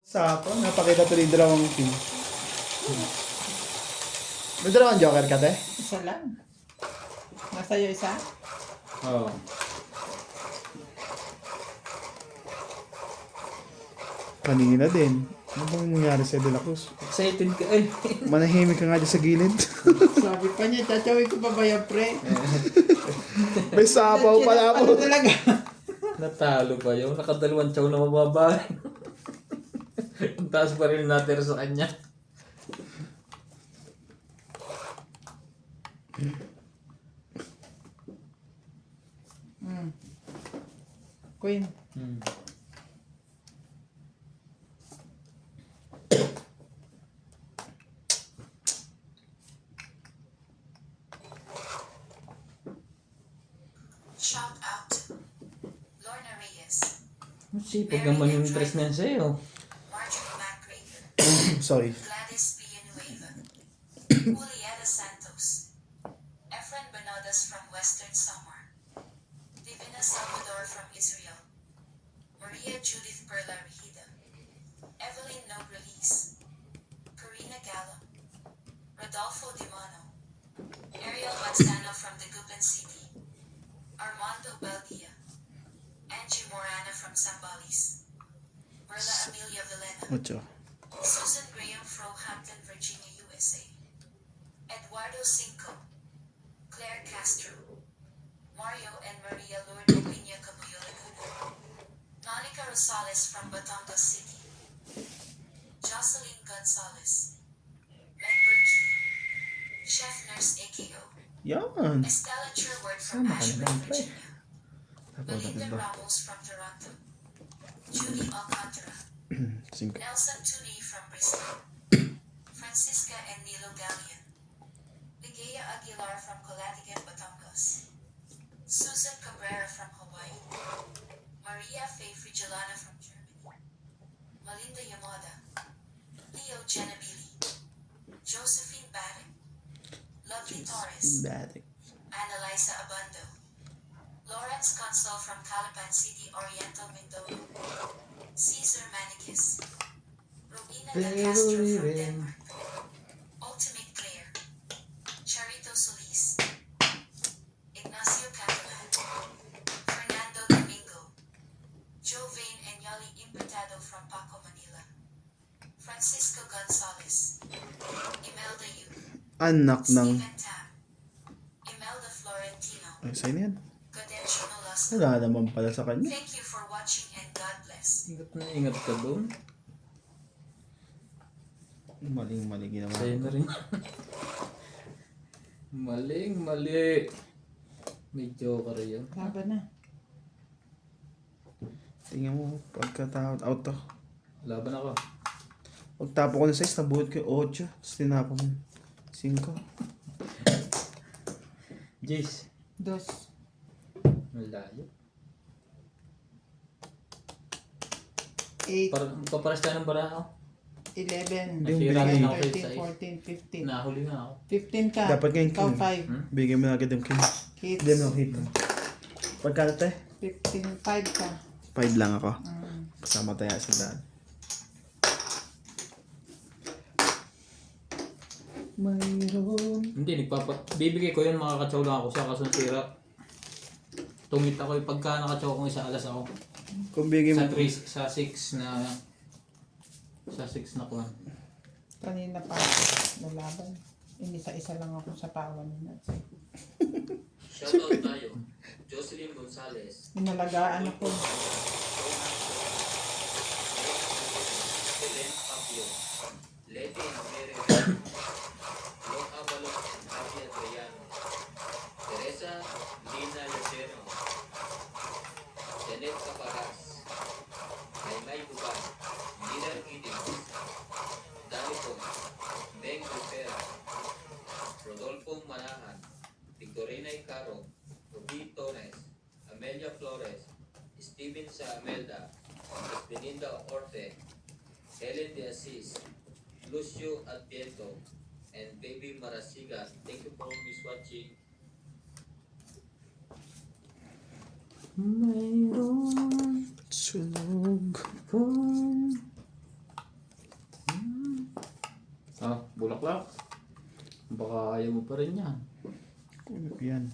Sapo, napakita tuloy yung dalawang team. May dalawang joker ka, te? Isa lang. Nasa'yo isa? Oo. Kanina din. Ano bang nangyari sa De La Cruz? Excited ka eh. Manahimik ka nga dyan sa gilid. Sabi pa niya, tsatsawi ko pa ba yan, pre? May sapaw pala Ano ako. talaga? Natalo pa yun. Nakadalawang chow na mababa. Ang taas pa rin natin sa kanya. Queen. Shout out to Lorna Reyes, Sipag naman yung interest na yan sa'yo. Marjorie McGregor, Sorry. Gladys Villanueva, Julieta Santos, Efren Bernardes from Western Samar, Divina Salvador from Israel, Maria Judith Perla Regida, Evelyn Nobrelis, Karina Gallo, Rodolfo Dimano, Ariel Matsano from Dagupan City, Armando Baldia, Angie Morana from Zambales, Merla Amelia Villena, Ocho. Susan Graham from Hampton, Virginia, USA, Eduardo Cinco, Claire Castro, Mario and Maria Lourdes Pina Camuyo Laguna, Monica Rosales from Batangas City, Jocelyn Gonzalez, Meg Berkey, Chef Nurse AKO, Yan. Estella Sherwood from Sama ka Ashburn, naman, pre. Virginia, Belinda Ramos from Toronto, Judy Alcantara, Cinco. Nelson Tuni from Bristol, Francisca and Nilo Gallian, Ligaya Aguilar from Calatigan, Batangas, Susan Cabrera from Hawaii, Maria Faye Frigilana from Germany, Melinda Yamada, Leo Genabili, Josephine Badek, Lovely Torres, Batik. Annalisa Abando, Lawrence Consul from Calapan City, Oriental Mindoro, Caesar Manikis, Robina Del Castro from Denmark, Ultimate Claire, Charito Solis, Ignacio Catalan, Fernando Domingo, Jovain and Yali Imputado from Paco, Manila, Francisco Gonzalez, Imelda Yu, Anak ng... Stephen Tam, Imelda Florentino, Ay, sa'yo na yan. Gadencio Nolasco. Wala naman pala sa kanya. Thank you for watching and God bless. Ingat na ingat ka doon. Maling-mali ginawa. Sa'yo na rin. Maling mali. May joker yun. Laban na. Tingnan mo, pagkatawad out to. Laban ako. Pagtapo ko ng 6, nabuhat ko yung 8. Tapos tinapo mo 5. Jace. Dos. Malayo. 8, Paparas tayo ng baraha. 11, Hindi, Nasira bigay. din ako sa 13, 14, 15. Nahuli nga ako. 15 ka. Dapat ngayon Ikaw king. 5. Bigyan mo na agad yung king. Kids. Hindi mo hit. Pagkano tayo? 15, 5 ka. 5 lang ako. Kasama tayo sa daan. Mayroon. Hindi, bibigay ko yun, makakatsaw lang ako sa kaso nasira. Tungit ako pagka nakatsaw ko isa alas ako. Kung bigyan mo... Sa 6 na... Sa 6 na kuhan. Kanina pa nalaban. Inisa-isa lang ako sa tawa nila. Shoutout tayo. Jocelyn Gonzalez. Inalagaan ako. Belen Papio. Leti Mere. Long Avalon Javier Adriano. Teresa Lina Lucero. Janet Caparas. Maymay Buban. Nina Giddings. Darito. Beng Rivera. Rodolfo Manahan. Victorina Icaro. Ruby Torres. Amelia Flores. Steven Saamelda. Beninda Orte. Helen De Assis. Lucio Adviento. And Baby Marasigan. Thank you for always watching. Mayroon Sunog. kung bulaklak. Baka ayaw mo pa rin yan. Yan.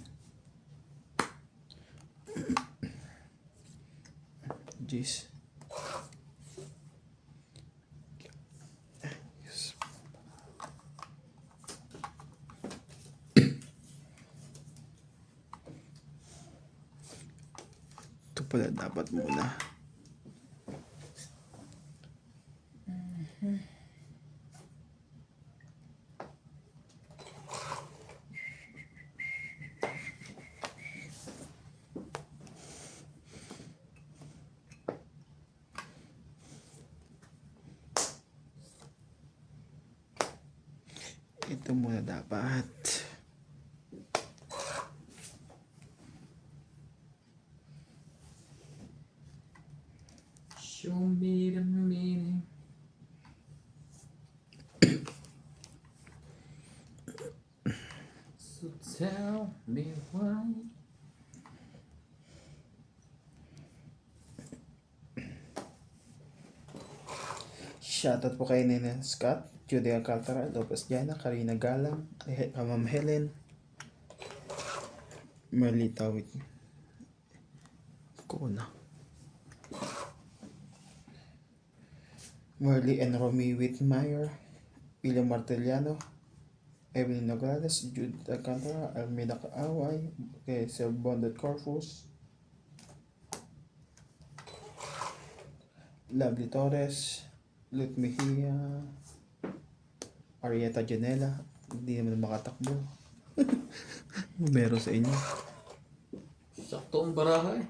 Jeez. Yes. Ito pala dapat muna. Ito muna dapat. Show me the meaning. So tell me why. Shoutout po kay Nene Scott, Judy Alcantara, Lopez Diana, Karina Galang, Ma'am Helen, Merly Tawit. Kuna. Merly and Romy Whitmire, William Martellano, Evelyn Nograles, Judy Alcantara, Almeida Kaaway, kay Sir Bonded Corpus, Lovely Torres, Lut Mejia, Arieta Janela, hindi naman makatakbo. Meron sa inyo. Sakto ang baraha eh.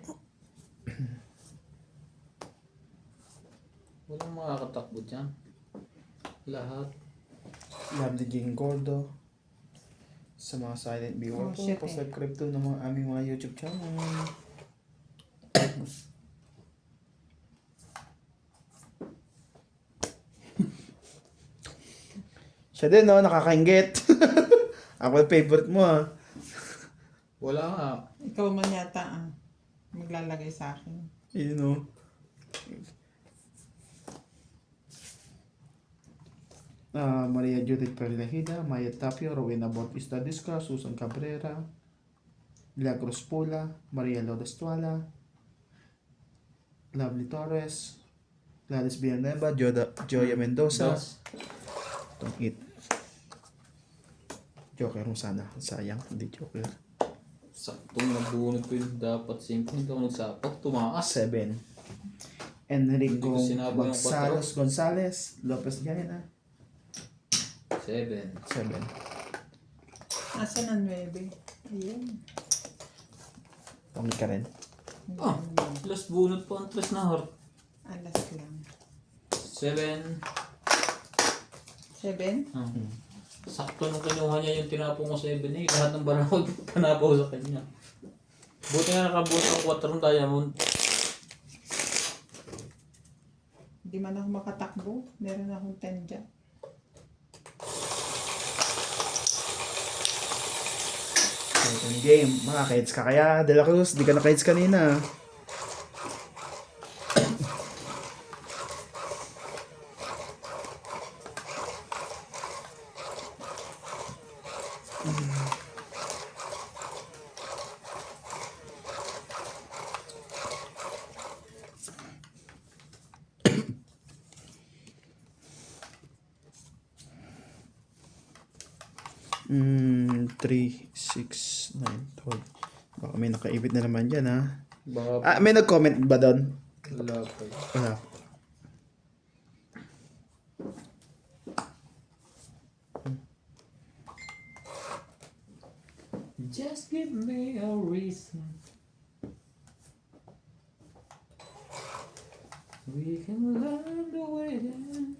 Walang makakatakbo dyan. Lahat. Lovely Jane Gordo. Sa mga silent viewer Oh, po, shit, pa-subscribe to ng mga aming mga YouTube channel. Siya din, no? Nakakaingit. Ako yung favorite mo, ah. Wala nga. Ikaw man yata maglalagay sa akin. Yun, no? Maria Judith Perlahida, Maya Tapio, Rowena Bautista Disca, Susan Cabrera, Milagros Pula, Maria Lodestuala, Lovely Torres, Gladys Villanueva, Joya Mendoza. Dos. Itong it. Joker mo sana. Sayang, hindi Joker. Saktong nabunod ko yung dapat 5. Hindi ako nagsapak. Tumaas. 7. Enrico Hindi ko sinabi yung Gonzales Gonzales, Lopez Diana. 7. 7. Asan ang 9? Ayun. Pangit ka rin. Ah, last bunot po ang 3 na heart. Alas lang. 7. 7? Sakto nung kinuha niya yung tinapong ko 7 eh. Lahat ng barawag panapaw sa kanya. Buti nga nakabuot ang 4 diamond. Hindi man ako makatakbo. Meron akong 10 dyan. Second game. Makaka-hits ka kaya, De La Cruz. Di ka naka-hits kanina. Mm, 3, 6, 9, 12. Baka may nakaibit na naman dyan, ha? Baka May nag-comment ba doon? wala pa. Wala. Just give me a reason. We can learn the way then.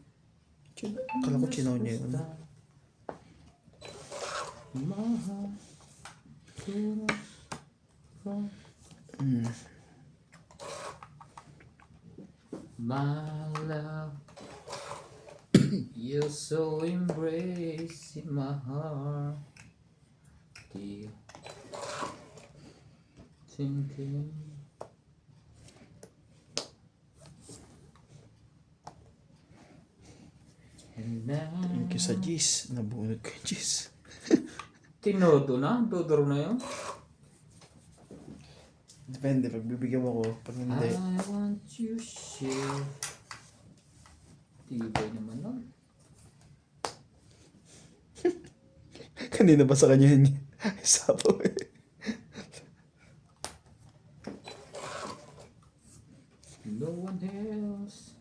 Kala ko chinaw niya yun. My heart from Mm. my love. You're so embracing my heart, dear. Thinking. And now... Thank you sa G's. Nabunod ko yung G's. Tinodo na? Dodoro na yun? Depende, pag bibigyan mo ko, pag hindi. I want you share. Tibay naman nun. Kanina ba sa kanya yun? Sapo eh. No one else.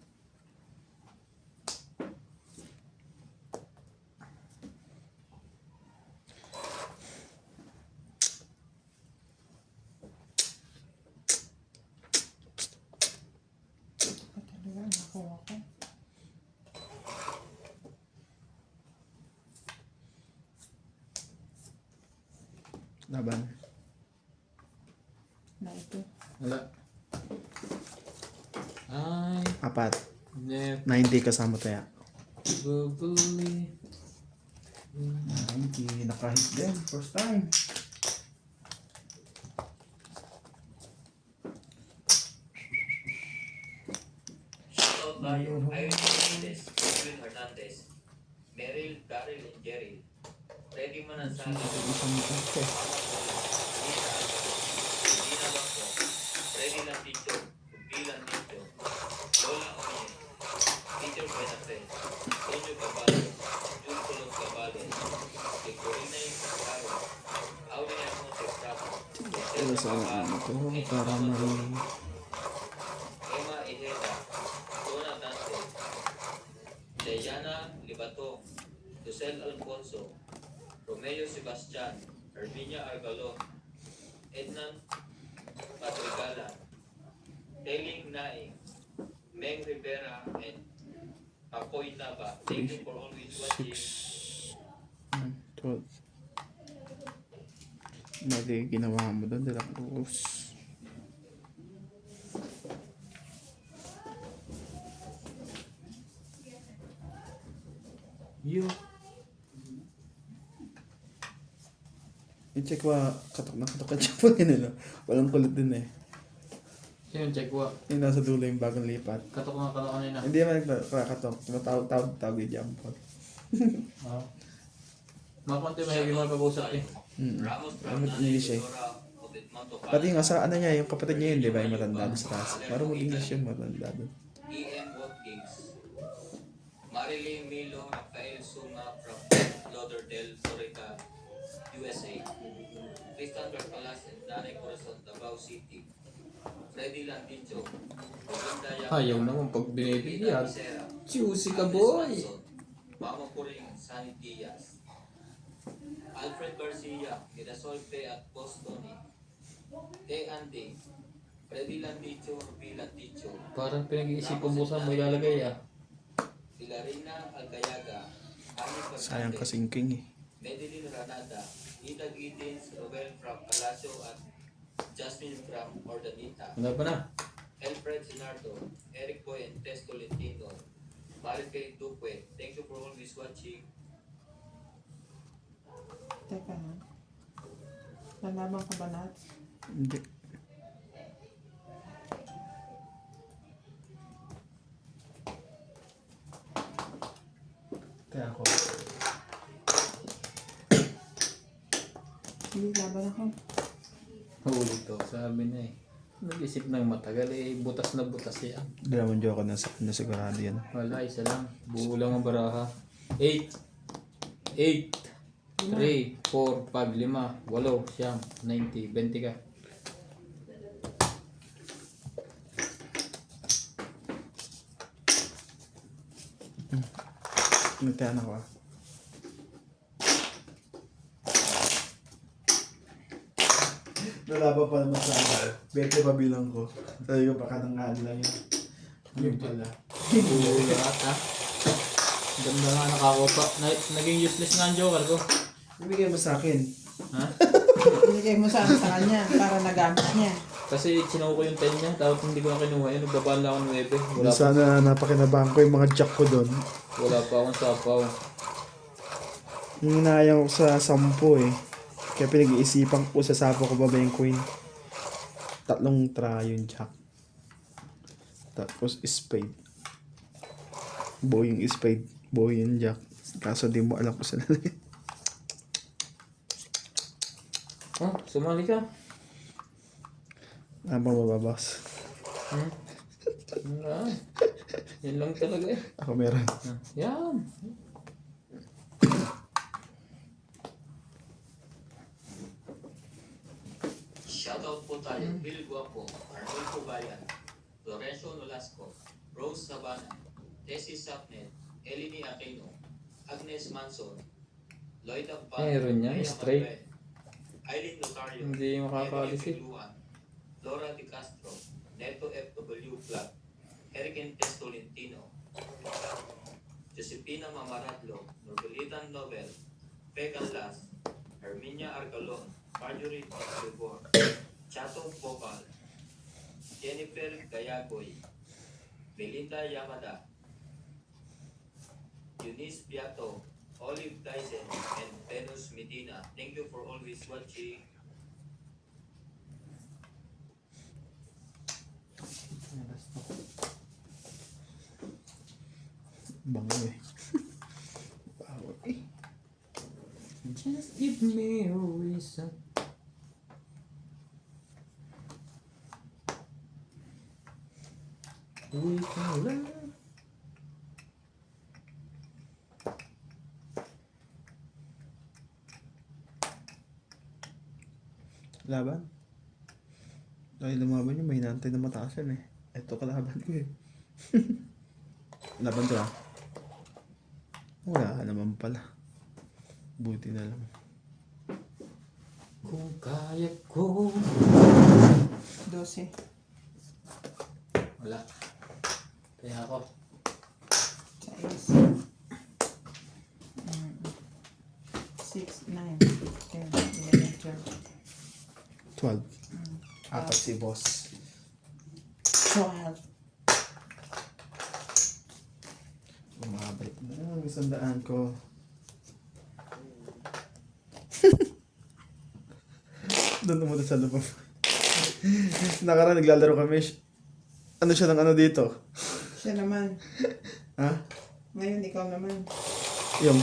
Ito talaga, nakuha ko. Laban. Na ito. Wala. I 4. never 90 kasama tayo. believe. 90. Nakahit din. First time. Shoutout tayo. Irene Hernandez, Edwin Hernandez, Meryl, Daryl, and Jerry. Freddy Manansala, Isang ito. Lisa, Regina Bangko, Freddy Lanticho, Ruby Lanticho, Lola Oye, Teacher Benafres, Tonyo Cabale, Jun Colón Cabale, Corina Isacaro, Aurea Monte Prado, Ito sana ano to. Para may... Emma Ejeda, Donna Dante, Leyana Libato, Lucel Alfonso, Romeo Sebastian, Herminia Argalon, Ednan Patrigala, Teling Naing, Meng Rivera, and Akoy Naba. Thank you for always watching. 12. Mali ginawa mo doon, De La Cruz. You. I-check ba, katok na katok ka dyan po yun, ano? Walang kulit din eh. Sino check wa? Yung nasa dulo yung bagong lipat. Katok na katok kanina. Hindi naman nagkakatok. Tumatawag yung jump po. Oo. Mga konti mahigil mga pag-usap eh. Ramos Ano English eh. Pati nga sa ano niya, yung kapatid niya yun, di ba? Yung matanda doon sa taas. Parang mag-English yung matanda doon. E.M. Watkins, Marilyn Milo, Rafael Suma from Lauderdale, Florida, USA. Tristan Berpalas and Nanay Corazon, Davao City. Freddy Landicho, Belinda Yamaha, Ayaw naman pag binibigyan. Becerra, Juicy ka Andres boy. Manson, Mama Puring, Sunny Diaz, Alfred Garcia, Mirasol Pe at Bostoni, Te Andy, Freddy Landicho, Ruby Landicho, Parang pinag-iisipan mo saan mo ilalagay ah. Hilarina Algayaga, Ani Sayang Fernandez, kasing king eh. Madeline Ranada, Ida Giddins, Robel from Palacio at Jasmine from Ordanita, Wala pa na. Alfred Sinardo, Eric Boy and Tess Tolentino, Marikay Duque. Thank you for always watching. Teka ha. Nalaman ka ba Nats? Hindi. Kaya ako. Hindi, laban ako. Huli to. Sabi na eh. Nag-isip ng matagal eh. Butas na butas yan. Hindi naman joke na sa kanya sigurado yan. Wala, isa lang. Buo lang ang baraha. 8. 8. 3, 4, 5, 5, 8, 9, 90, 20 ka. Nagtayan ako ah. Nalaban pa naman sa akin. 20 pa bilang ko. Sabi ko baka nangaan lang yun. Yun pala. Buo lahat ha. Ganda nga nakakupa. Naging useless nga ang joker ko. Ibigay mo sa akin. Ha? Binigay mo sa kanya para nagamit niya. Kasi sinuko ko yung 10 niya. Tapos hindi ko na kinuha yun. Nagbabaan lang ako ng 9. Wala pa, Sana napakinabahan ko yung mga jack ko doon. wala pa akong sapaw. Hinayang ko sa 10 eh. Kaya pinag-iisipan ko sa sapo ko ba yung queen. 3 try yung jack. Tapos spade. Buo yung spade. Buo yung jack. Kaso di mo alam kung saan nalagay. Oh, sumali ka. Ano bang mababawas? Wala. Yan lang talaga eh. Ako meron. Yan. Shoutout po tayo, Bill Guapo, Arnulfo Bayan, Lorenzo Nolasco, Rose Sabana, Tessie Sapnet, Eleni Aquino, Agnes Manson, Lloyd Abad, Meron yan, Rhea straight. Manuel, Eileen Lotario, Hindi makakaalis eh. Emily Luan, Laura Di Castro, Neto FW Club, Eric Tolentino, Josepina Mamaradlo, Norbelitan Nobel, Pegan Las, Herminia Arcalon, Marjorie Pascobor, Chato Bopal, Jennifer Gayagoy, Belinda Yamada, Eunice Beato, Olive Dyson, and Venus Medina. Thank you for always watching. Bango eh. Bawal eh. Just give me a reason. We can learn. Laban? Dahil lumaban yun, may hinantay na mataas yan eh. Ito kalaban ko eh. Laban to ah. Wala naman pala. Buti na lang. Kung kaya ko. 12. Wala. Kaya ako. 6. 6, 9, 10, 11, 12. 12. Apat si boss. 12. Bumabalik na lang. Isang daan ko. Doon naman sa loob. Nakaraan naglalaro kami. Ano siya ng ano dito? Siya naman. Ha? Ngayon, ikaw naman. Yung.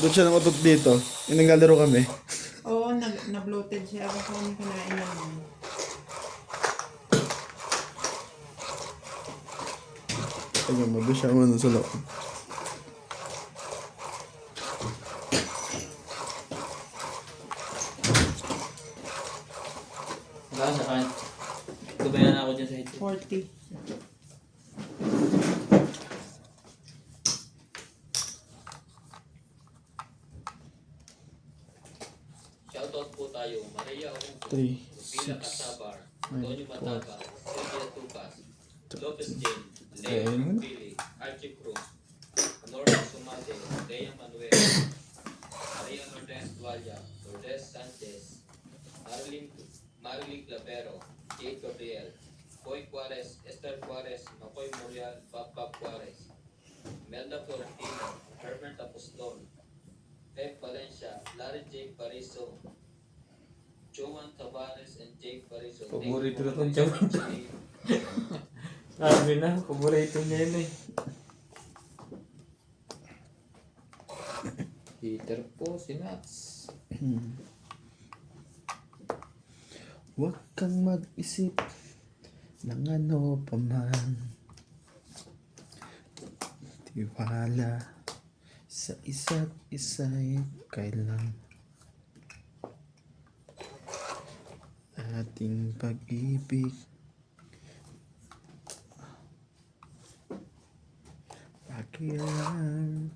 Doon siya ng utot dito. Yung naglalaro kami. Oo, na-bloated siya. Ako kung kinain naman. Tingnan mo, doon siya ano sa loob. Wala sa kain. Tubayan ako dyan sa hito. 40. Shoutout po tayo, Maria Oumpo, 3, Villa 6, Casabar, nine, Antonio Mataba, Sylvia Tucas, Lopez Jane, Okay, Leo ano? Pili, Archie Cruz, Norma Sumate, Lea Manuel, Maria Lourdes Dualia, Lourdes Sanchez, Marilyn Clavero, Jade Gabriel, Coy Juarez, Esther Juarez, Macoy Morial, Papa Juarez, Melda Florentino, Herbert Apostol, Pep Valencia, Larry J. Pariso, Joan Tavares, and Jake Pariso. Paborito na tong Joan. Sabi na, paborito niya yun eh. Peter po, si Nats. Huwag kang mag-isip ng ano pa man. Tiwala sa isa't isa'y kailan. Ating pag-ibig pakialam.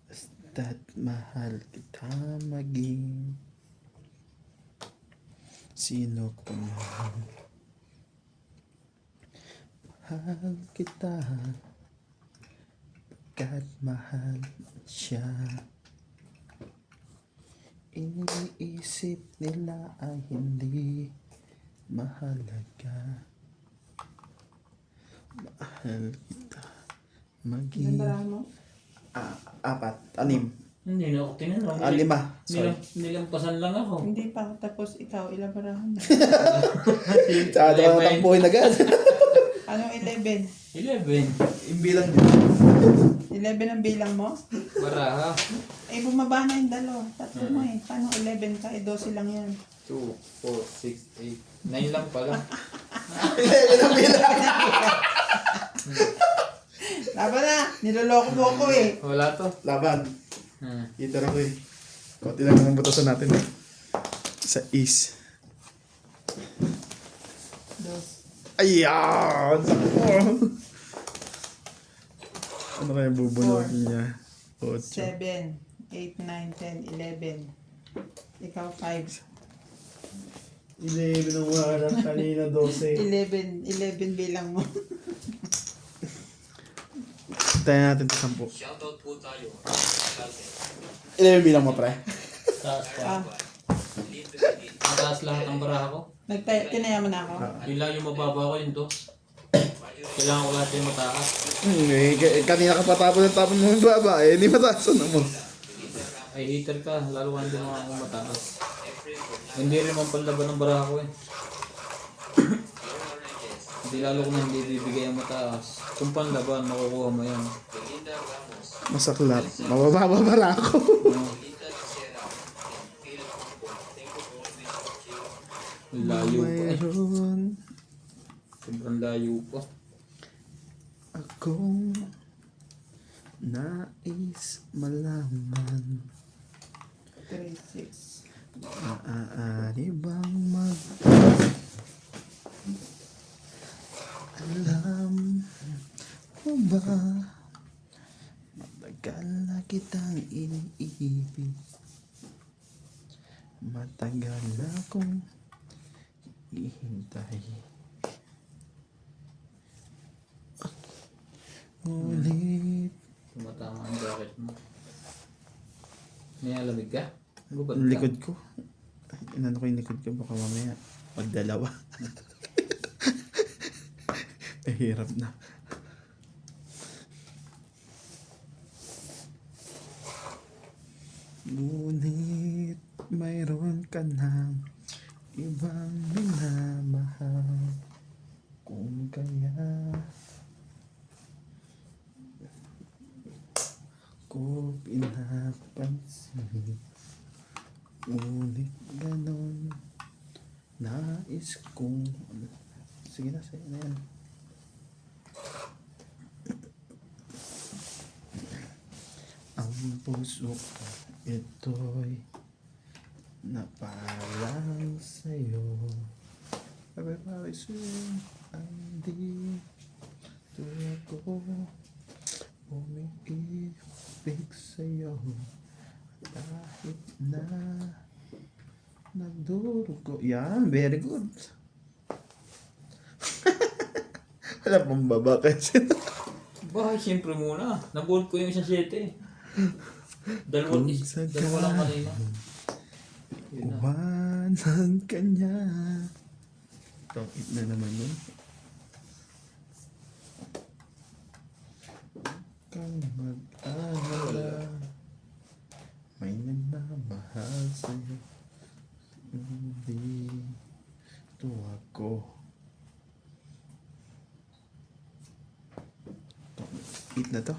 Basta't mahal kita maging sino ka man. Mahal kita pagkat mahal siya. Iniisip nila ay hindi mahalaga. Mahal kita maging Nandarahan mo? apat, anim, Hindi na ako tinanong. lima, sorry. Nilampasan lang ako. Hindi pa. Tapos ikaw, ilang barahan mo? Tsaka ako natampuhin agad. Anong 11? 11. Yung bilang din. 11 ang bilang mo? Baraha. Eh, bumaba na yung dalawa. Tatlo mo eh. Paano 11 ka? Eh, 12 lang yan. 2, 4, 6, 8. 9 lang pala. 11 ang bilang. Laban na! Niloloko mo ako eh. Wala to. Laban. Hmm. Itara ko eh. Kunti lang ang butasan natin eh. Sa is. Dos. Ayan! Sakto! Ano kaya bubunutin niya? 8. 7, 8, 9, 10, 11. Ikaw 5. 11 ang wala kanina 12. 11 bilang mo. Tayo natin ito 10. Shoutout po tayo. 11 bilang mo pre. Taas pa. Ah, Mataas lahat ang baraha ko. tinaya mo na ako. Yun lang yung mababa ko yun to. Kailangan ko lahat yung mataas. Kanina ka pa tapon mo yung baba eh. Hindi mataasan mo. Ay, hater ka. Lalo ka hindi mga akong mataas. Hindi rin man panlaban ng baraha ko eh. Hindi lalo ko na hindi bibigay ang mataas. Kung panlaban, makukuha mo yan. Belinda Ramos, Masaklat. Mababa para ako. Belinda Lucera, and Phil Pompo. Thank you for always watching. Layo pa eh. Mayroon Sobrang layo pa. akong nais malaman. 3, 6. Maaari bang alam mo ba matagal na kitang iniibig, matagal na akong ihintay, ngunit Tumatama ang jacket mo. May alamig ka? Gubad ang ka? likod ko, inano ko yung likod ko, baka mamaya magdalawa. Hirap na. Ngunit mayroon ka ng ibang minamahal, kung kaya ko pinapansin. Ngunit ganon nais kong sige na, sa'yo na yan. Ang puso ko ito'y naparang sa'yo. Everybody sing, hindi ito ako umiibig sa'yo. Kahit na nagdurugo. Yan, very good. Wala pang baba kasi. Bahay, siyempre muna. Nabuhold ko yung isang 7. Dalawa lang kanina. Yun na. Iwanan ka niya. Tongit na naman yun. Kang mag-alala, may nagmamahal sa'yo. Hindi ito ako. Tongit na to.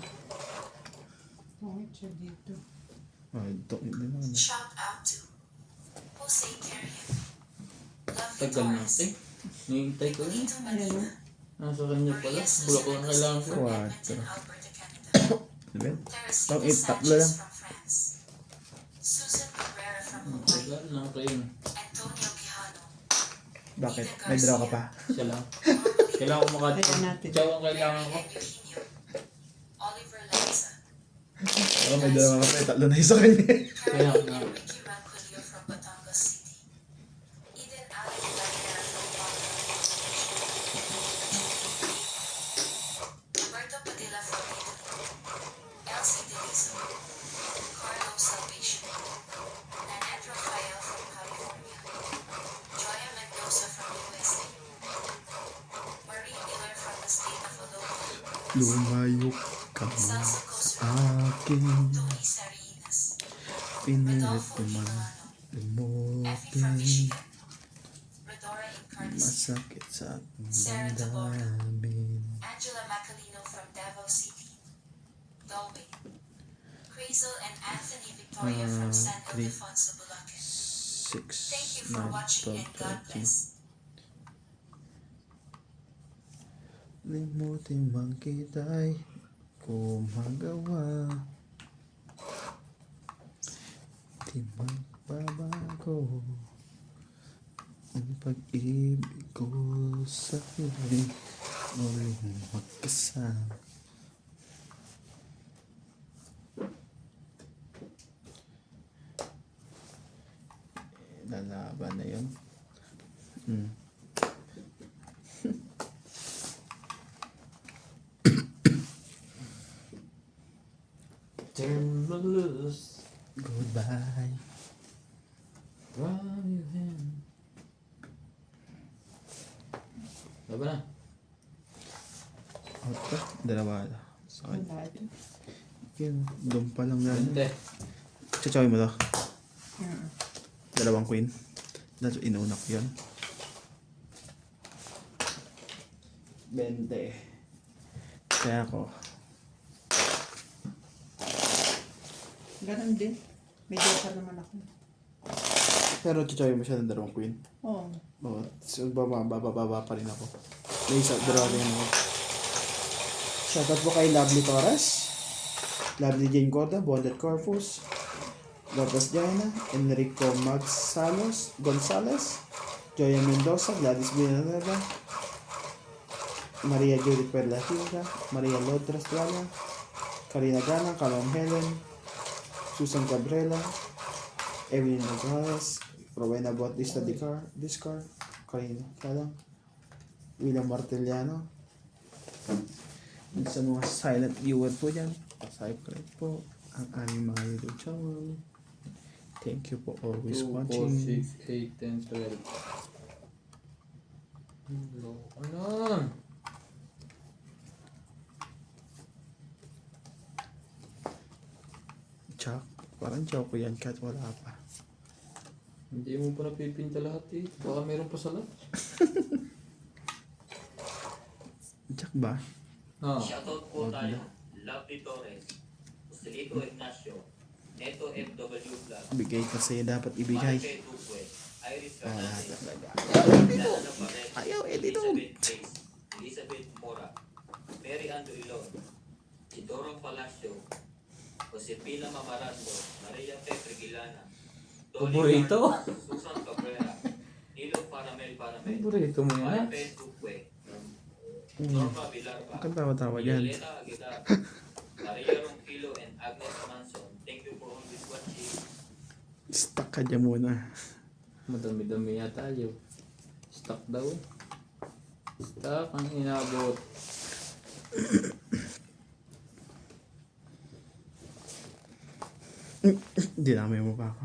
Pangit siya dito. Ay, tongit na naman. Shout out to Jose Carrion, Lovely Tagal Torres, natin. Nihintay ko yun. Benito Manila, Nasa kanya pala. Maria Bulak ko Susan lang kailangan ko. Agustin from Quatro. Edmonton, Alberta, Canada, Diba? Teresita Tongit, tatlo Sanchez lang. from France, Susan Cabrera from Ang Hawaii, tagal lang kayo. Antonio Quijano, Bakit? May draw ka pa? Siya lang. Normally Kailangan ko Kaya makatipid. natin. Siya ang kailangan ko. Mary and Eugenio, Oliver Lanza, Baka may draw ka pa. Tatlo na isa kanya. Kaya Caroline nga. and Ricky Ranculio from Batangas City, Eden Allen Valera from Baguio, Roberto Padilla from Italy, Elsie Deliso, Carlos Salvation, Nanette Rafael from California, Joya Mendoza from USA, Marie Miller from the state of Aloha, Lumayo ka mo Salsa Costa, akin. Tony Sarinas, Pinilit Rodolfo ko man Milano, Effie from limutin Michigan, Rodora Cardis, Masakit sa Sarah aking Tabora, damdamin. Angela Macalino from Davao City, Galway, Crazel and Anthony Victoria from San 3, Ildefonso, Bulacan. 6, Thank you for 9, watching 12, and God 13. bless. Limutin man kita'y kumagawa. Di magbabago ang pag-ibig ko sa hiling muling magkasama. Lalaban na yun. Turn me loose. Goodbye. Run your hand. Laban na. Out ka? Dalawa. Sakit. Wala ito. Yun, doon pa lang yan. Bente. Tsachawin mo to. Mm. Dalawang queen. That's inuna ko yun. 20. Kaya ako. Ganun din. May joker naman ako. Pero tsachawin mo siya ng dalawang queen. Oo. Oo. So, bababa pa rin ako. May isa, dalawa rin ako. Shoutout po kay Lovely Torres, Lovely Jane Corda, Bondet Corpus, Lopez Diana, Enrico Gonzales, Joya Mendoza, Gladys Villanueva, Maria Judith Perla Hilda, Maria Lodra Estrada, Karina Gana, Calum Helen, Susan Cabrera, Evelyn Nogales, Rowena Bautista Discar, Karina Kalang, William Martellano. Sa mga silent viewer po dyan, subscribe po ang aming mga YouTube channel. Thank you for always 2, 4, watching. 6, 8, 10, 12. Hello. Ano? Chuck, parang joke ko yan kahit wala pa. Hindi mo pa napipinta lahat eh. Baka meron pa sa lahat. Chuck ba? Ah. Shoutout po tayo. Lovely Torres, Joselito Ignacio, Neto FW Vlog, Bigay kasi dapat ibigay. Marike Duque, Iris Lahat Fernandez, talaga. Diana Barret, Ayaw, edito. Elizabeth Pace, Elizabeth Mora, Mary Ando Ilon, Isidoro Palacio, Josepina Mamarando, Maria Petre Gilana, Dolly Paborito? Marcos, Susan Cabrera, Nilo Paramel, Paborito mo yan? Marife Duque, Norma Villarba, Ang tawa-tawa yan. Violeta Aguilar, Maria Ronquillo, and Agnes Manson. Thank you for always watching. Stuck ka dyan muna. Madami-dami yata yun. Stuck daw eh. Stuck ang inabot. Dinamay mo pa ako.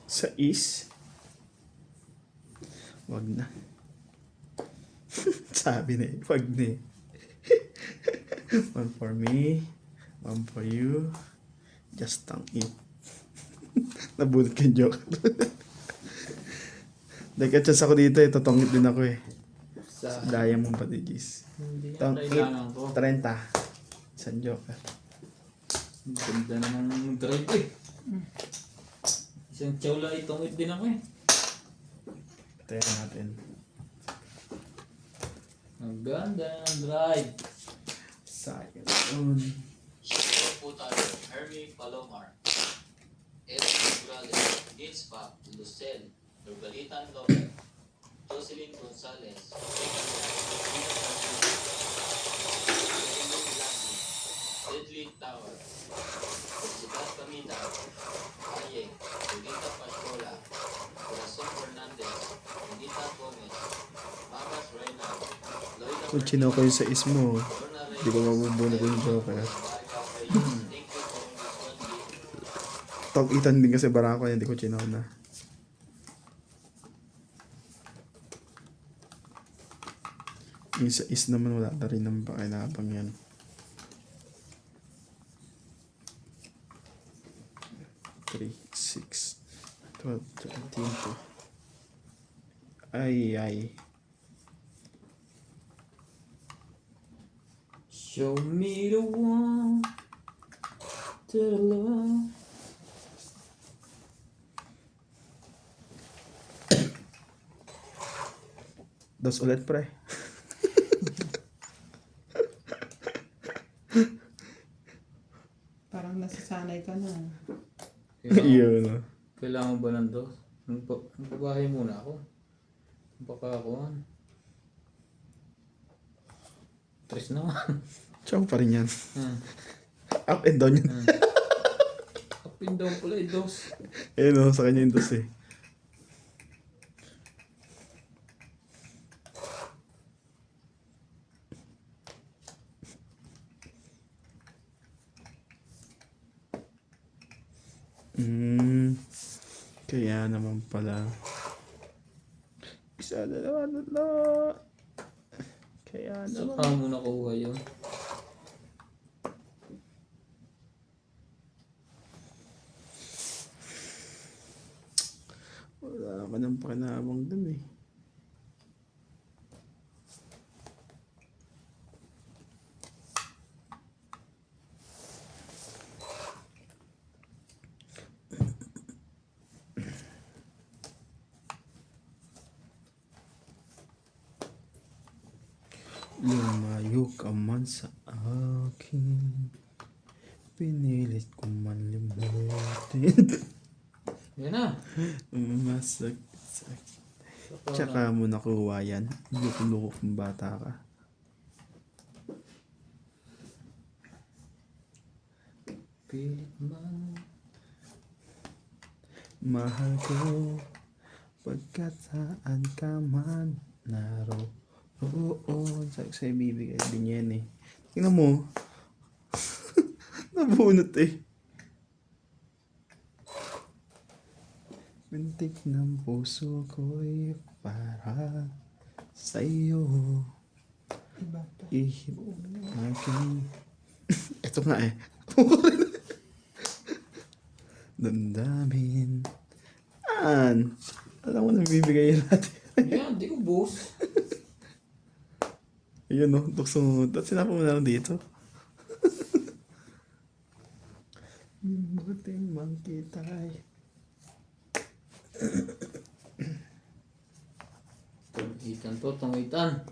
Sa is? Wag na. Sabi na eh, wag na eh. One for me, one for you. Just tang it. Nabulot yung joke. Nagka-chance ako dito eh, totongit din ako eh. Sa... Diamond pati Gis. Hindi nga Tang kailangan ko. 30. Isang joker. Ang ganda naman ng drive eh. Isang tsawla itong din ako eh. Tayo natin. Ang ganda ng drive. Second one. Shoutout po tayo. Hermie Palomar, Eric Morales, Nitzpa, Lucel, Nurbalitan Lopez, Jocelyn Gonzalez, Deadly Tower, Sidat Camita, Aye, Julita Pascola, Corazon Fernandez, Anita Gomez, Mamas Reyna, Loida Kung chino ko yung sa is mo, Lorna di ko mabubunod yung joker. Reyes. Thank you for always watching. Tog-itan din kasi barako yan, di ko chino na. Yung sa is naman wala na rin naman pakinabang yan. Tinto. Ay. Show me the one to love. Dos ulit, pre. Parang nasasanay ka na. Yun, no? Kailangan ba ng dos? Magbabahay muna ako. Baka ako. Tres naman. Chow pa rin yan. Hmm. Up and down yan. Up and down pala eh, dos. Eh, no, sa kanya yung dos eh. Kaya naman pala. Isa, dalawa, tatlo. Kaya naman. Saka mo nakuha yun. Wala ka ng pakinabang dun eh. Lumayo ka man sa akin, pinilit ko man limutin. Yan na. Masakit. Tsaka mo nakuha yan. Lukok ng bata ka. Pilit man. Mahal ko pagkat saan ka man naroon. Sa ibibigay din yan eh. Tingnan mo. Nabunot eh. Pintik ng puso ko'y para sa'yo. Iba pa. Ihip aking... Ito nga eh. Damdamin. Alam mo na bibigay natin. Yan, di ko boss. Ayun no, tukso mo. Tapos sinapa mo na lang dito. Buti man kita eh. Tungitan to, tungitan.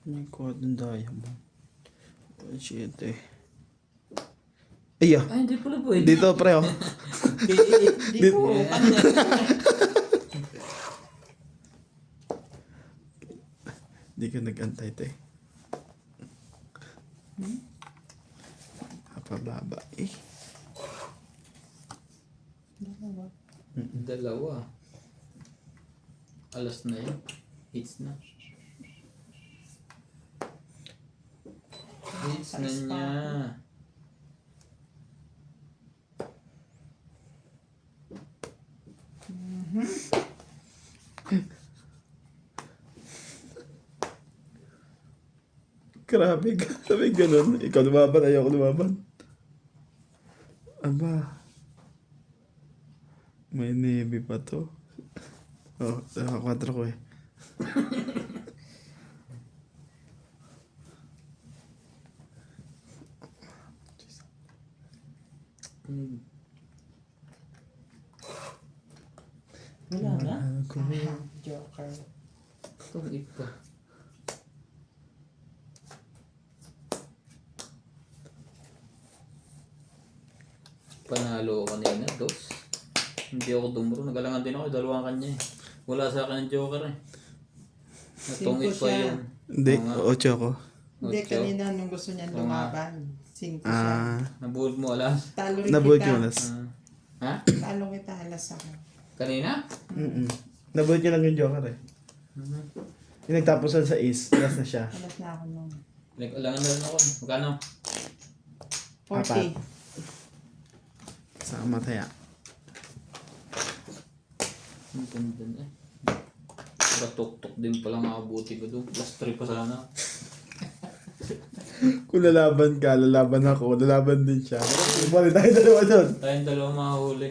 May quad ng diamond. Oh shit eh. Iya. Ay, hindi pala pwede. Dito pre oh. Di ko. Di ka nag-antay te. Pababa eh. Dalawa. Alas na yun. Hits na. Hits na niya. Grabe ka. Sabi ganun. Ikaw lumaban, ayoko lumaban. Aba. May navy pa to. Oh, nakakwatro ko eh. Wala na. Ako. Joker. Tungit pa. Panalo ako kanina, dos. Hindi ako dumuro. Nagalangan din ako. Dalawang kanya eh. Wala sa akin ng joker eh. Natungit Cinco pa siya. yan. Hindi, Oo nga. 8 ako. Hindi, Ocho. kanina nung gusto niyan Oo nga. lumaban. 5 siya. Nabuhod mo alas. Talo rin Nabuhat kita. yung alas. Ha? Talo kita, alas ako. Kanina? Nabuhat niya lang yung joker eh. Yung nagtapusan sa ace, last na siya. Alas na ako nung Nag-alangan na rin ako. Magkano? 40. Sa mataya. Ang ganda na eh. Para tok-tok din pala makabuti ko doon. Plus 3 pa sana. Kung lalaban ka, lalaban ako, lalaban din siya. Bali tayo dalawa doon. Tayong dalawa mahuli.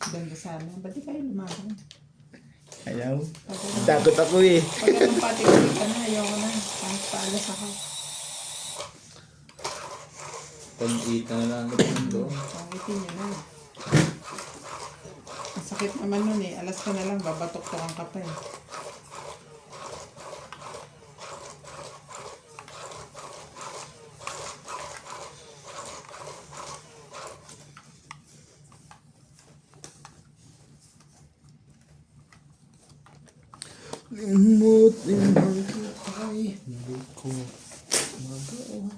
Ganda sana. Ba't di kayo lumaban? Ayaw. Pag Takot ako eh. anong patig-patig ka na, ayoko na. Kahit paalas ako. Pag-eat na lang natin doon. Pangitin nyo na. Ang sakit naman nun eh. Alas ka na lang, babatok-tokan ka pa eh. Limot, limot, ay, hindi ko magawa.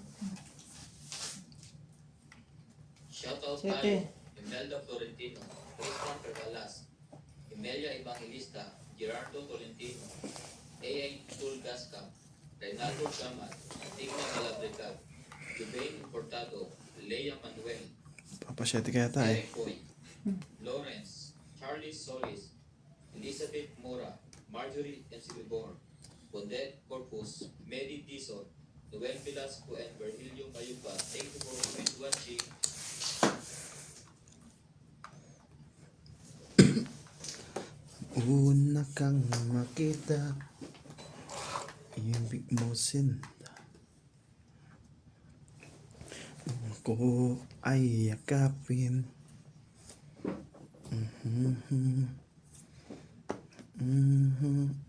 Shoutout Siyete. tayo, Imelda Florentino, Christian Pergalas, Emelia Evangelista, Gerardo Tolentino, A.A. Tulgasca, Renato Gamal, Digna Calabrecal, Jubain Portado, Leia Manuel, Papasyete kaya tayo. Eric Boy, Lawrence, Charlie Solis, Elizabeth Mora, Marjorie Encilibor, Bondet Corpus, Medi Dizon, Noel Velasco, and Virgilio Mayupa. Thank you for watching. Una kang makita, ibig mo sinta. Ako ay yakapin.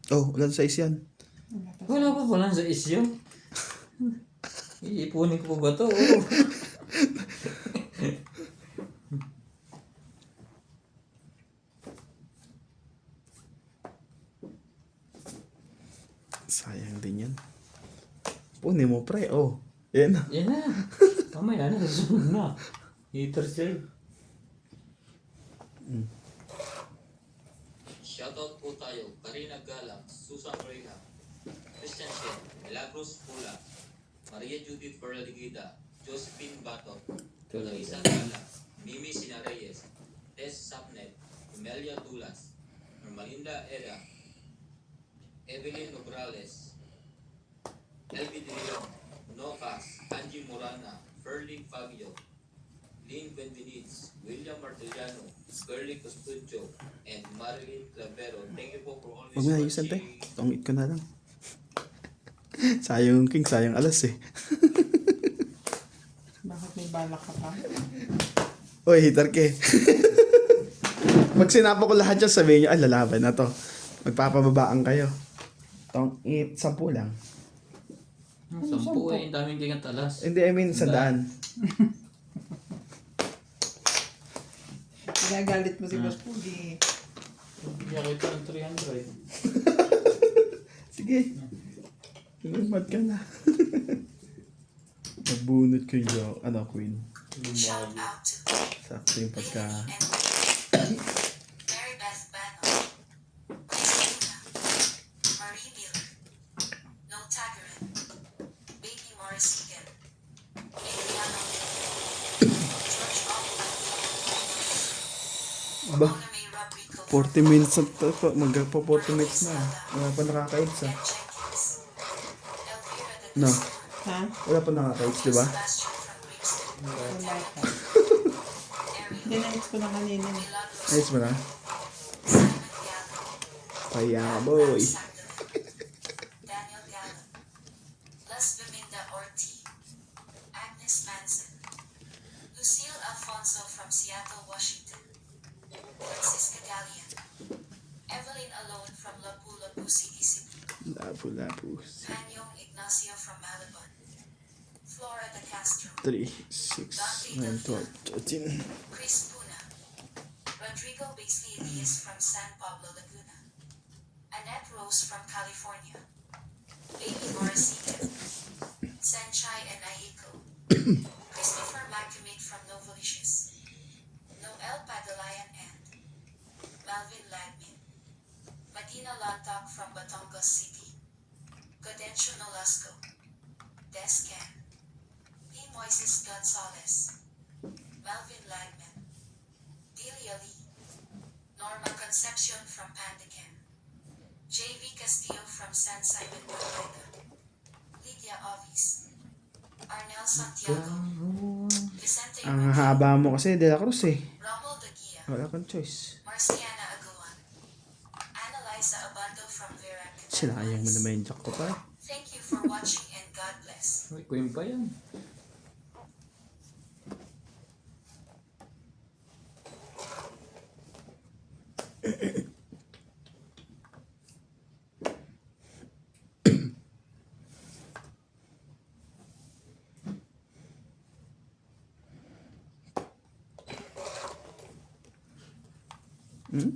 Oh, ulan size yan. Wala pa pala sa isyo. Iipunin ko ba to? Oo. Sayang din yan. Punin mo pre, oh. Yan na. Yan na. Mamaya na, susunod na. Heater siya. Shoutout po tayo, Karina Galang, Susan Reha, Christian Shen, Milagros Pula, Maria Judith Perligida, Josephine Bato, Larissa Gala, Mimi Sinareyes, Tess Sapnet, Emelia Tulas, Normalinda Era, Evelyn Nograles, Elvi De Leon, Nocas, Angie Morana, Ferling Fabio, Lynn Benvenitz, William Martellano, Curly Custudio, and Marilyn Clavero. Thank you po for always Huwag mo na ayusan, te. watching. Tungit ko na lang. Sayang yung king, sayang alas eh. Bakit may balak ka pa? Oy, hitar ke. Pag sinapa ko lahat yan, sabihin nyo, ay, lalaban na to. Magpapababaan kayo. Tungit, 10 lang. 10 eh, ang daming gingat alas. Hindi, I mean, 100. Ginagalit mo si Boss Pugi. Hindi ako ito ng 300. Sige. Lumad ka na. Nagbunot ko yung, queen. Shout out to Sakto yung pagka... Bailey and Mary Beth Bannon, Christina, Marie Miller, No Tagarin, Baby Morris Egan, Emiliano George Ba? Ona May Rodrigo, 40 minutes na to. Magpa 40 minutes na. Wala pa nakakaits Ed ah. Jenkins, Elvira de No. Castro, Ha? Wala pa nakakaits, di ba? Sebastian from Brixton, Wala ka. Ariel, Dinaits ko na kanina. Milagros, Ayos mo na? Simon Gallo, Kaya boy. Daniel Gallo, Las Beminda Ortiz, Agnes Manson, Lucille Alfonso from Seattle, Washington, Francisca Gallian, Evelyn Alone from Lapu-Lapu City, Cebu, Lapu-lapu. Panyong Ignacio from Malabon, Flora de Castro, 3, 6, 9, 12, 13. Chris Puna, Rodrigo Beasley Diaz from San Pablo, Laguna, Annette Rose from California, Baby Morrison, Senchai and Aiko, Christopher McCamate from Novalicious, Noel Padalayan and Malvin Lagmin, Medina Lantak from Batangas City, Gadencio Nolasco, Descan, P. Moises Gonzalez, Melvin Lagman, Delia Lee, Norma Concepcion from Pandacan, J.V. Castillo from San Simon, Pampanga, Olivia Ovis, Arnel Santiago, Vicente Ang Mancho, haba mo kasi, De La Cruz eh. Romuald Aguia, Wala kang choice. Marciana Aguan, Annalisa Abando from Vera Sinayang mo Catanales. naman yung jack ko pa. Thank you for watching and God bless. May queen pa yan. Hmm?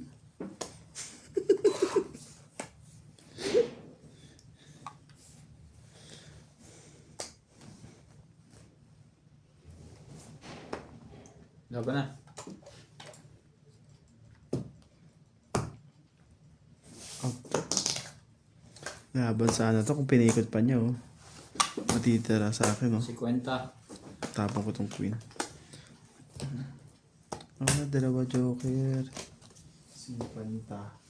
Laban na. Laban sana to kung pinikot pa niya oh. Matitira sa akin oh. 50. Tapon ko tong queen. Ah, dalawa joker. 50.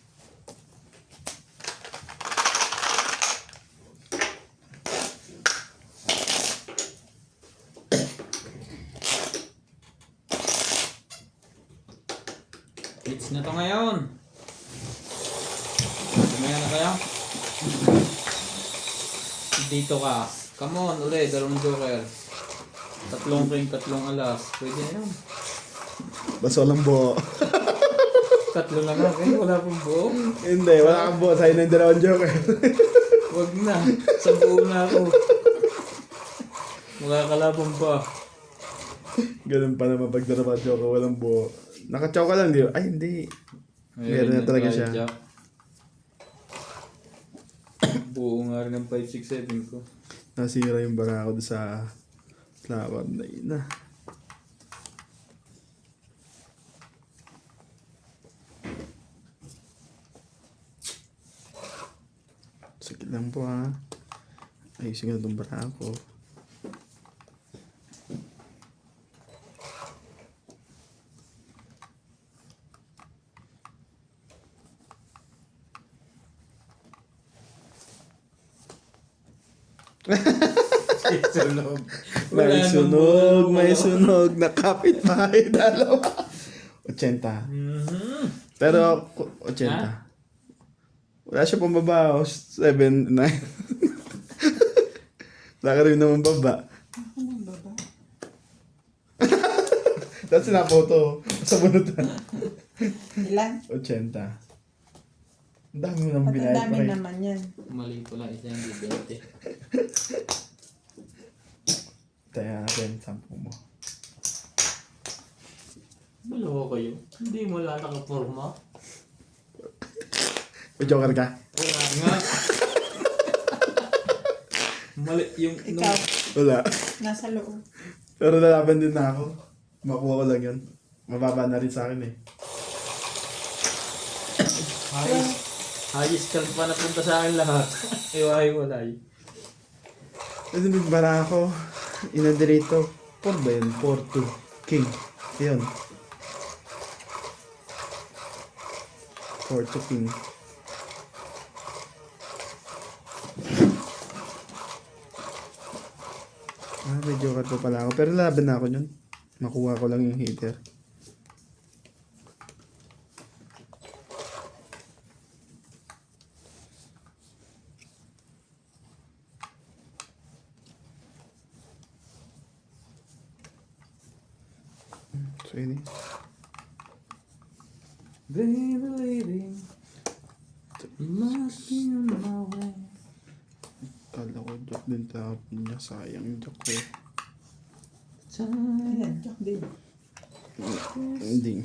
Hits na to ngayon. Tumaya na kaya? Dito ka. Come on, ulit. Dalawang joker. Tatlong ring, tatlong alas. Pwede na yun. Basta walang buo. Tatlo lang nga. Kaya wala pong buo. Hindi, wala kang buo. Sa'yo ng dalawang joker. Wag na. Sa buo na ako. Wala kalabang pa. Ganun pa naman pag dalawang joker, walang buo. Nakachow ka lang, di ba? Ay, hindi. Meron na talaga siya. Jack. Buo nga rin ng 5, 6, 7 ko. Nasira yung bara ko doon sa flower na yun ah. Sige lang po ha. Ayusin ko na itong bara ko. Sunog. May sunog, may sunog. Nakapit-bahay dalawa. 80. Mhm. Pero, 80. Ha? Wala siya pang baba. 7, 9. Wala ka rin naman baba. Ako nang baba. Tapos sinapoto sa bunutan. Ilan? 80. Ang dami mo naman At ang binayad dami pa naman yan. Mali pala isa hindi 20. Kaya natin 10 mo. Maloko kayo. Hindi mo lang nakaporma. May joker ka? Wala nga. Mali yung Ikaw, Wala. nasa loob. Pero lalaban din na ako. Makuha ko lang yun. Mababa na rin sa akin eh. Ayos ka pa napunta sa akin lahat. Iwahiwalay. Kasi nagbara ako. Inadirito. 4 ba yun? 4-2. King. Yun. 4-2 king. Ah, may joker pa pala ako. Pero laban na ako yun. Makuha ko lang yung hitter. So yun eh. Believing must be on my way. Kala ko joke din tapon niya. Sayang yung joke ko eh. Ayan, Jack din. Ending.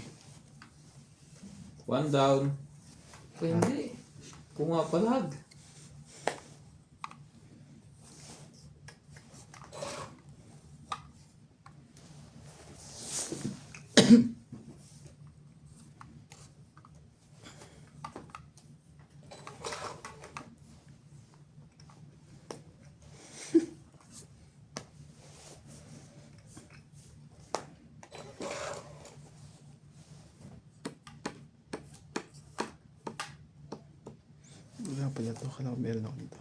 One down. Hindi. Kung nga palag. Wala pala to. Kala ko meron ako dito.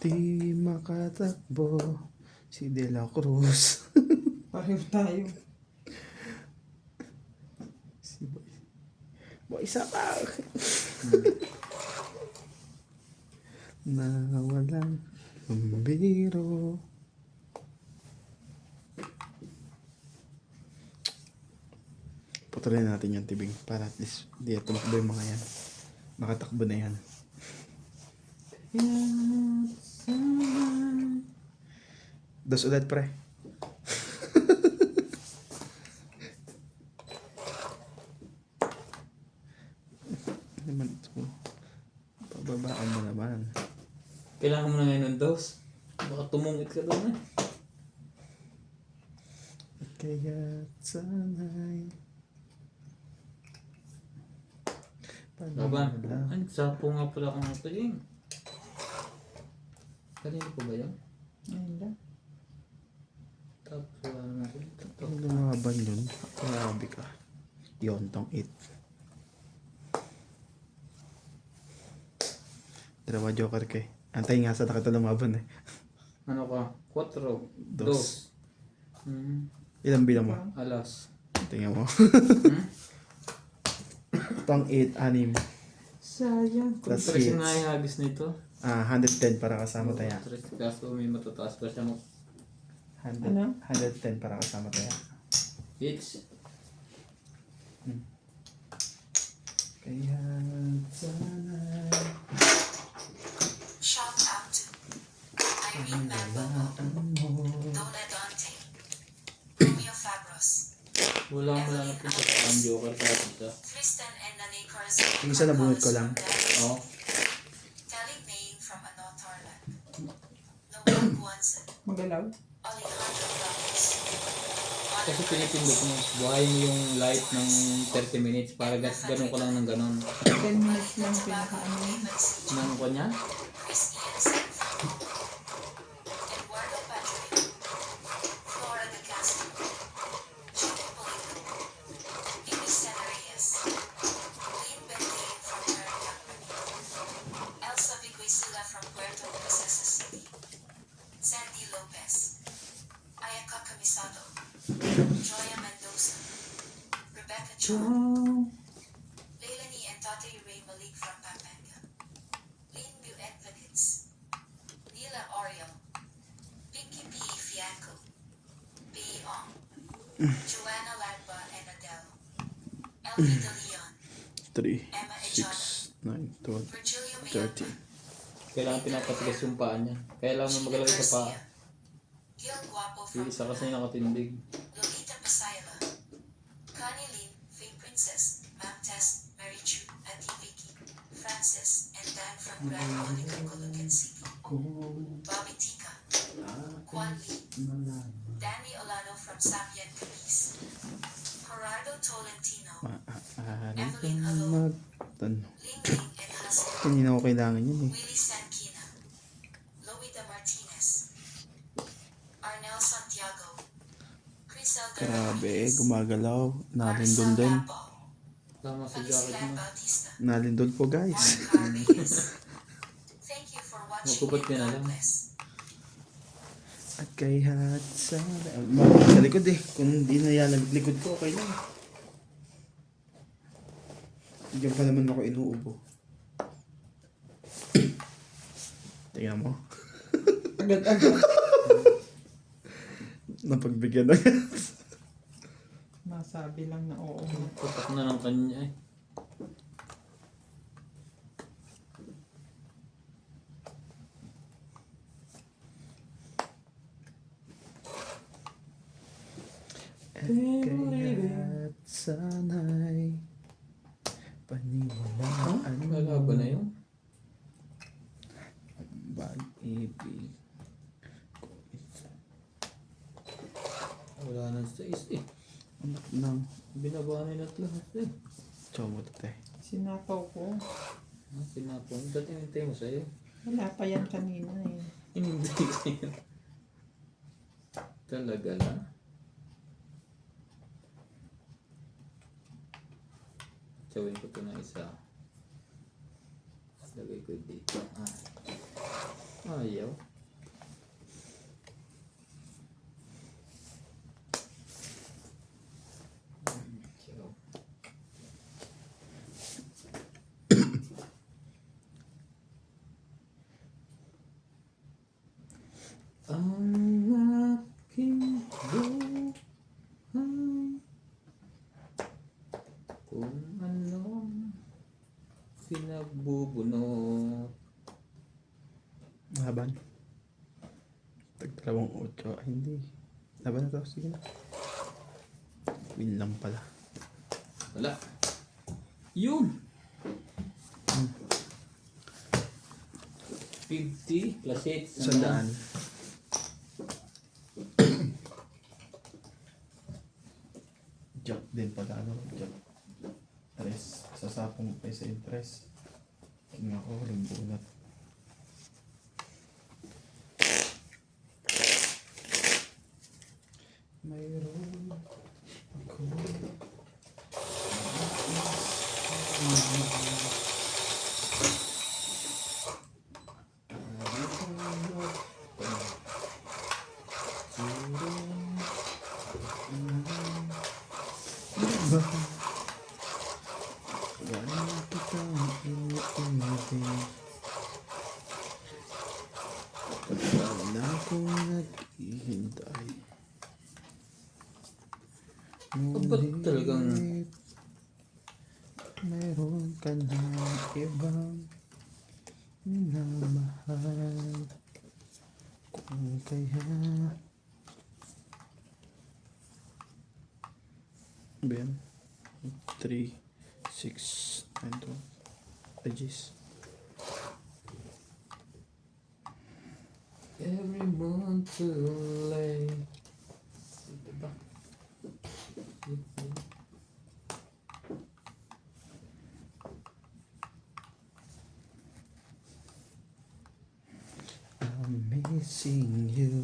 Di makatakbo si De La Cruz. Pareho tayo. Si Boy. Boy Sapak! Na walang biro. Patuloy natin yung tibing para at least di tumakbo yung mga yan. Makatakbo na yan. Dos ulit pre. Ano naman ito? Pababaan mo naman. Kailangan mo na ngayon ng dos. Baka tumungit ka doon eh. Kaya sana'y Laban. Ay, sapo nga pala kung ito yun. Kanina po ba yun? Ayun lang. Tapos wala naman ko dito. Pag lumaban yun, grabe ka. Yontong 8. Dalawa joker ka eh. Antay nga sa nakita lumaban eh. Ano ka? 4. Dos. 2. Ilang bilang mo? Alas. Tingnan mo. Hmm? Tong 8, 6. Sayang. Plus Kasi hits. nga yung hagis nito. 110 para kasama tayo. Kaso may matataas pa siya mo. 110 para kasama tayo. Hits. Kaya sana Shout out to Irene Mambobo, Dona Dante, Romeo Fabros, Wala mo lang natin sa ang joker pa dito. Tristan and Nane Corazon. Yung isa nabunot ko lang. Oo. Telling Maying from Anotarland. Noel Guanzon, Magalaw. Alejandro Ramos. Kasi pinipindot mo. Buhayin mo yung light ng 30 minutes para ganun ko lang ng ganun. 10 minutes lang pinakaano yun. Nang ko niya? Chris Ian Sanford, Eduardo Padre, Flora de Castro, Julie Polito, Amy Reyes, Lynn Benday from Mary Company, Elsa Viguisila from Puerto Princesa City, Sandy Lopez, Ayaka Camisado, Joya Mendoza, Rebecca Chong, Leilani and Tate Ray Malik from Pampanga, Lynn Bu Edvanids, Nila Oriel, Pinky P. Fianco, B. Ong, Joanna Ladba and Adele, Elvie De Leon, 3, Emma Ejada, 6, 9, 12, Virgilio 13. Mayama, Kailangan pinapatigas yung paa niya. Kailangan mo magalaw sa paa. Gil Guapo Yung from isa kasi nakatindig. Lolita Pasayla, Connie Lin, Faye Princess, Ma'am Tess, Mary Chu, Auntie Vicky, Francis, and Dan from Grand Monica, Colocan City, Bobby Tika, Kwan Lee, Danny Olano from Sapian Cadiz, Gerardo Tolentino, Maaari Evelyn kang Halo, magtanong. Ling Ling and Hustle, Kanina ko kailangan yun eh. Willie Sankina, Loida Martinez, Arnel Santiago, Crisel Grabe, Garabales, gumagalaw. Maricel Nalindol din. Lapo, Tama sa jacket Felicitan mo. Bautista, Nalindol po guys. Mark Carreyes. Thank you for watching Magkubad and ka na God lang. bless. At kay Hatsa. Marami sa likod eh. Kung hindi na yan likod ko, okay lang. Diyan pa naman ako inuubo. Tingnan mo. Agad-agad. Napagbigyan na yan. Masabi lang na oo. Putak na ng kanya eh. At kaya't sana'y paniwalaan mo. Wala ba na yun? Pag-ibig. Wala na sa is eh. Anak ng Binabanay na lahat eh. chomo tate. Sinapaw ko. Sinapon. Dati nintay mo sa'yo. Wala pa yan kanina eh. Hindi sa'yo. Talaga lang. Gawin ko ito ng isa. Lagay ko dito. Ayaw. Ayaw. Ang aking buhay kung anong pinagbubunot. Laban. Tag-dalawang 8. Ay, hindi. Laban na to. Sige na. Win lang pala. Wala. Yun! 50 plus 8. Sandaan. Joke din pala. Ano? Joke. Tres. Sasapong pa sa interest. Tingnan ko. Walang bunat. Mayroon ako. Wala kitang inuulit. Wala akong naghihintay. Ba't talagang Meron ka na ibang minamahal. Kung kaya Ben 3, 6, 9, 12 Agis. every month too late. Diba? I'm missing you.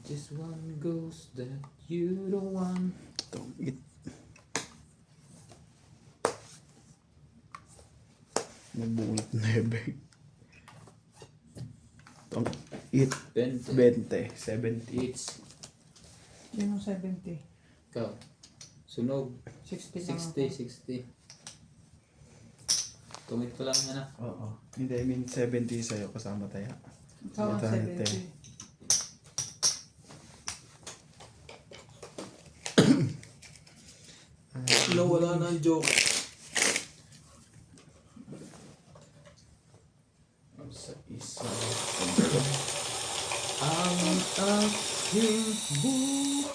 Just one ghost that you don't want. Don't eat. Nabunot na ebay. Don't eat. 20. 20, 70. It's Yun yung 70. ikaw. Sunog. 60 lang ako. 60. Tumit ko lang yan ah. Oo. Hindi, I mean 70 sa'yo kasama tayo. Ikaw ang Ito, 70. Wala na ang joke. Sa isa. Ang aking buhay.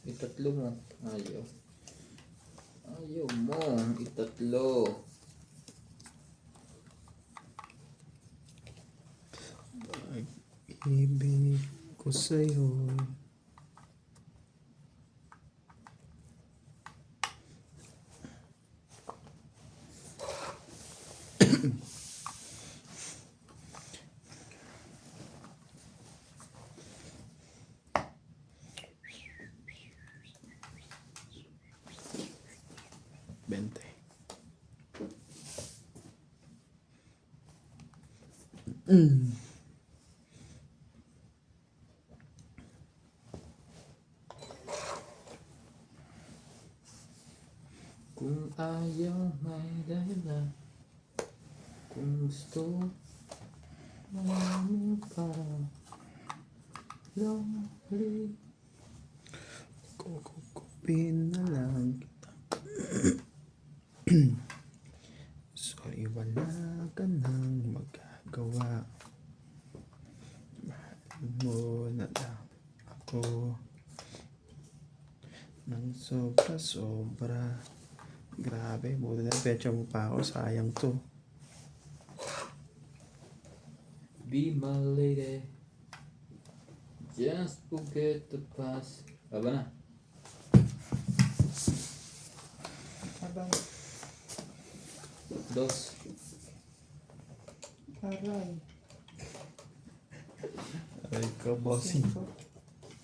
Itatlo mo. Ayaw. Ayaw mo. Itatlo. Ibig ko sa'yo. Bente. Kung ayaw may dahilan. Kung gusto marami pa. Lonely. Kukupin na lang kita. Sorry, wala ka nang magagawa. Mahal mo na lang ako ng sobra-sobra. Grabe, buti na pecha mo pa ako. Sayang to. Be my lady. Just forget the past. Aba na. Abang. Dos. Aray. Ay ka, bossing. Cinco.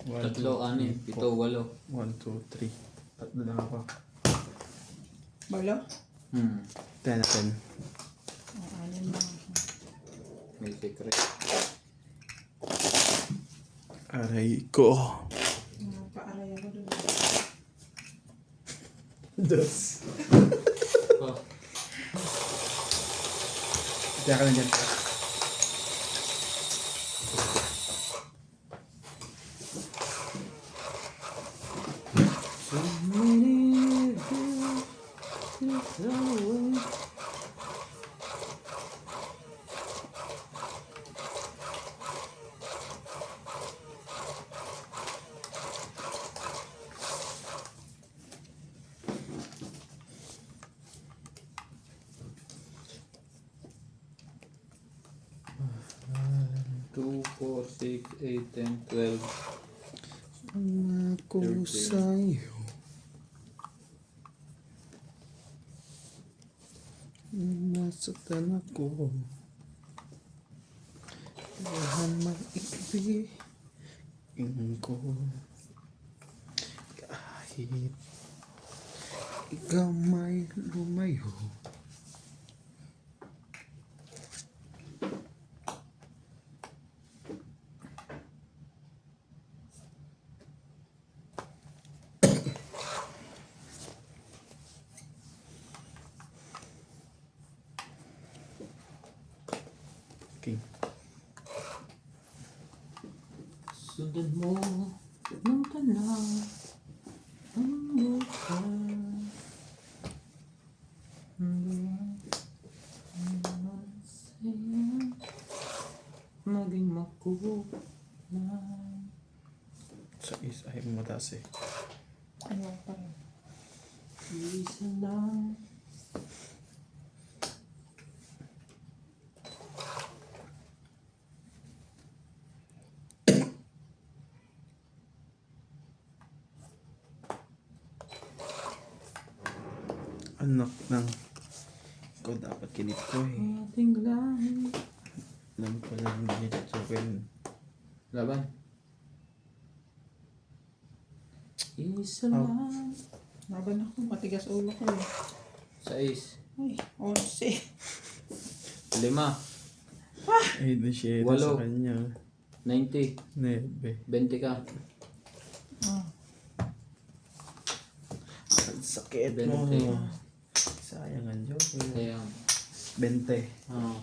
3, 6, 7, 8. 1, 2, 3. Tatlo lang ako. Balo? 10 na 10. Ang anin lang ako. May secret. Aray ko. Paaray ako doon. Dos. Oh. Kaya ka lang dyan. Two, 4, 6, 8, 10, 12. Ako 13. sa'yo. Nasaktan ako. Kailan man ibigin ko. Kahit ikaw may lumayo. Okay. Sundan mo ng tanaw ang mukha. Maging makulay. Sa is ay mataas eh. Ano pa rin? Isa lang. Anak ng ikaw dapat kinip ko eh. Ating lahi. Alam ko lang hindi niya tsukin. Laban. Isa Oh. lang. Laban ako. Matigas ulo ko eh. 6. Ay, 11. 5. Ay, di siya Walo. sa kanya. 90. Nebe. 20 ka. Ah, Ang sakit mo. Bente. Sayang ang joke. Kaya, 20. ah,